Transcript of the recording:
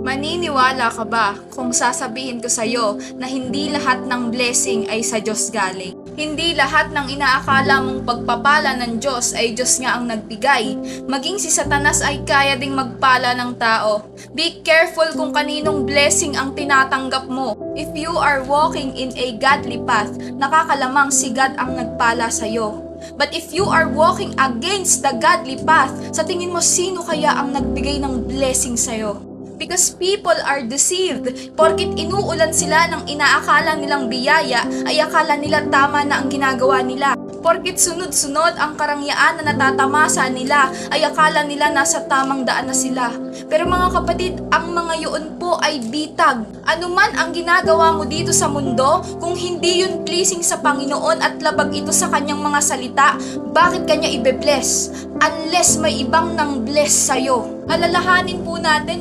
Maniniwala ka ba kung sasabihin ko sa'yo na hindi lahat ng blessing ay sa Diyos galing? Hindi lahat ng inaakala mong pagpapala ng Diyos ay Diyos nga ang nagbigay. Maging si Satanas ay kaya ding magpala ng tao. Be careful kung kaninong blessing ang tinatanggap mo. If you are walking in a godly path, nakakalamang si God ang nagpala sa'yo. But if you are walking against the godly path, sa tingin mo sino kaya ang nagbigay ng blessing sa'yo? Because people are deceived. Porkit inuulan sila ng inaakala nilang biyaya, ay akala nila tama na ang ginagawa nila. Porkit sunod-sunod ang karangyaan na natatamasa nila, ay akala nila nasa tamang daan na sila. Pero mga kapatid, ang mga yun po ay bitag. Ano man ang ginagawa mo dito sa mundo, kung hindi yun pleasing sa Panginoon at labag ito sa kanyang mga salita, bakit kanya ibe-bless? Unless may ibang nang bless sa'yo. Alalahanin po natin